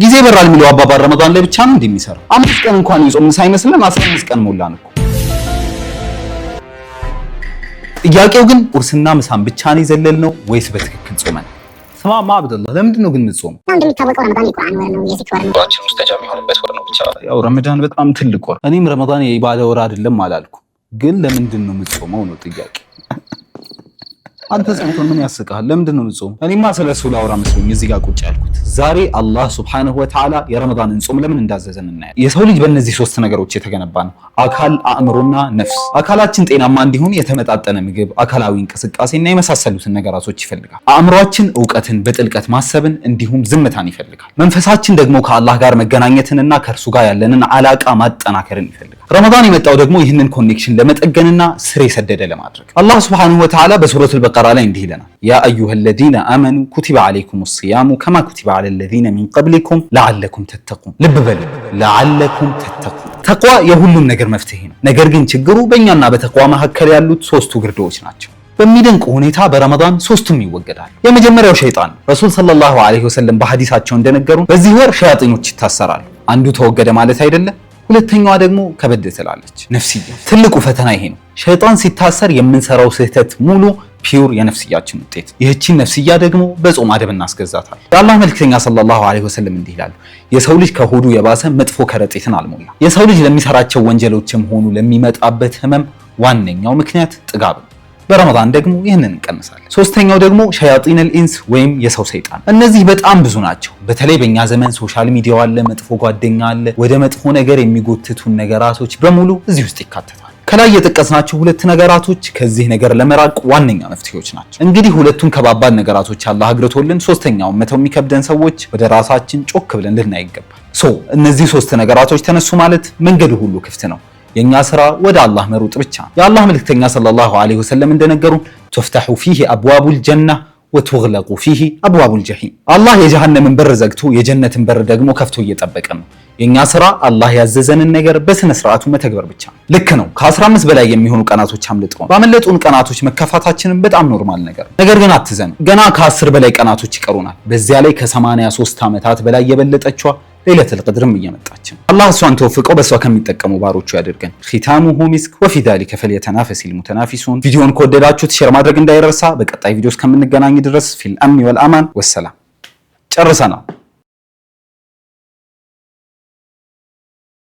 ጊዜ በራል የሚለው አባባል ረመዳን ላይ ብቻ ነው እንደሚሰራው። 5 ቀን እንኳን ይጾም ሳይመስልን 15 ቀን ሞላን እኮ። ጥያቄው ግን ቁርስና ምሳን ብቻ ነው የዘለልነው ወይስ በትክክል ጾመን? ስማማ አብደላህ ለምንድን ነው ግን የምትጾመው? እንደሚታወቀው ረመዳን የቁርአን ወር ነው፣ የዚክር ወር ነው፣ ሙስተጃብ የሆነበት ወር ነው። ብቻ ያው ረመዳን በጣም ትልቅ ወር። እኔም ረመዳን የኢባዳ ወር አይደለም አላልኩ፣ ግን ለምንድን ነው የምትጾመው ነው ጥያቄ። አንተ ጾም ምን ያስቃል? ለምንድን ነው የምትጾመው? እኔማ ስለሱ ላውራ መስሎኝ እዚህ ጋር ቁጭ ያልኩት። ዛሬ አላህ ሱብሓነሁ ወተዓላ የረመዳንን ጾም ለምን እንዳዘዘን እናያለን። የሰው ልጅ በእነዚህ 3 ነገሮች የተገነባ ነው፣ አካል፣ አእምሮና ነፍስ። አካላችን ጤናማ እንዲሆን የተመጣጠነ ምግብ፣ አካላዊ እንቅስቃሴና የመሳሰሉትን ነገራቶች ይፈልጋል። አእምሮአችን ዕውቀትን በጥልቀት ማሰብን እንዲሁም ዝምታን ይፈልጋል። መንፈሳችን ደግሞ ከአላህ ጋር መገናኘትንና ከእርሱ ጋር ያለንን አላቃ ማጠናከርን ይፈልጋል። ረመዳን የመጣው ደግሞ ይህንን ኮኔክሽን ለመጠገንና ስር የሰደደ ለማድረግ። አላህ ሱብሓነሁ ወተዓላ በሱረቱል በቀራ ላይ እንዲህ ይለናል፣ ያ አዩሀለዚነ አመኑ ኩቲበ ዐለይኩሙስ ሲያሙ ከማ ኩቲበ ዐለለዚነ ሚን ቀብሊኩም ለዐለኩም ተተቁን። ልብ በሉ፣ ለዐለኩም ተተቁን። ተቅዋ የሁሉም ነገር መፍትሄ ነው። ነገር ግን ችግሩ በእኛና በተቅዋ መካከል ያሉት 3ቱ ግርዶዎች ናቸው። በሚደንቅ ሁኔታ በረመዳን 3ቱም ይወገዳል። የመጀመሪያው ሸይጣን። ረሱል ሰለላሁ ዐለይሂ ወሰለም በሐዲሳቸው እንደነገሩን በዚህ ወር ሸያጢኖች ይታሰራሉ። አንዱ ተወገደ ማለት አይደለም። ሁለተኛዋ ደግሞ ከበድ ትላለች፣ ነፍስያ። ትልቁ ፈተና ይሄ ነው። ሸይጣን ሲታሰር የምንሰራው ስህተት ሙሉ ፒውር የነፍስያችን ውጤት። ይህቺን ነፍስያ ደግሞ በጾም አደብ እናስገዛታል። የአላህ መልክተኛ ሰለላሁ ዐለይሂ ወሰለም እንዲህ ይላሉ፣ የሰው ልጅ ከሆዱ የባሰ መጥፎ ከረጢትን አልሞላ። የሰው ልጅ ለሚሰራቸው ወንጀሎችም ሆኑ ለሚመጣበት ህመም ዋነኛው ምክንያት ጥጋብ ነው። በረመዳን ደግሞ ይህንን እንቀንሳለን። ሶስተኛው ደግሞ ሸያጢነል ኢንስ ወይም የሰው ሰይጣን። እነዚህ በጣም ብዙ ናቸው። በተለይ በእኛ ዘመን ሶሻል ሚዲያው አለ፣ መጥፎ ጓደኛ አለ፣ ወደ መጥፎ ነገር የሚጎትቱን ነገራቶች በሙሉ እዚህ ውስጥ ይካተታል። ከላይ የጠቀስናቸው 2 ነገራቶች ከዚህ ነገር ለመራቅ ዋነኛ መፍትሄዎች ናቸው። እንግዲህ 2ቱን ከባባድ ነገራቶች አላህ አግርቶልን ሶስተኛውን መተው የሚከብደን ሰዎች ወደ ራሳችን ጮክ ብለን ልናይ ይገባል። እነዚህ 3 ነገራቶች ተነሱ ማለት መንገዱ ሁሉ ክፍት ነው። የኛ ስራ ወደ አላህ መሮጥ ብቻ። የአላህ መልክተኛ ሰለላሁ ዐለይሂ ወሰለም እንደነገሩን ተፍተሑ ፊሂ አብዋቡል ጀና ወትግለቁ ፊሂ አብዋቡል ጀሂም። አላህ የጀሃነምን በር ዘግቶ የጀነትን በር ደግሞ ከፍቶ እየጠበቀ ነው። የኛ ስራ አላህ ያዘዘንን ነገር በስነ ስርዓቱ መተግበር ብቻ። ልክ ነው፣ ከ15 በላይ የሚሆኑ ቀናቶች አምልጠው። ባመለጡን ቀናቶች መከፋታችንን በጣም ኖርማል ነገር። ነገር ግን አትዘኑ፣ ገና ከ10 በላይ ቀናቶች ይቀሩናል። በዚያ ላይ ከ83 ዓመታት በላይ የበለጠችዋ ለይለቱል ቀድርም እየመጣች ነው። አላህ እሷን ተወፍቀው በእሷ ከሚጠቀሙ ባሮቹ ያደርገን። ኺታሙሁ ሚስክ ወፊ ዛሊከ ፈልየተናፈሲል ሙተናፊሱን። ቪዲዮን ከወደዳችሁት ሼር ማድረግ እንዳይረሳ። በቀጣይ ቪዲዮ እስከምንገናኝ ድረስ ፊል አምኒ ወል አማን ወሰላም። ጨርሰናል።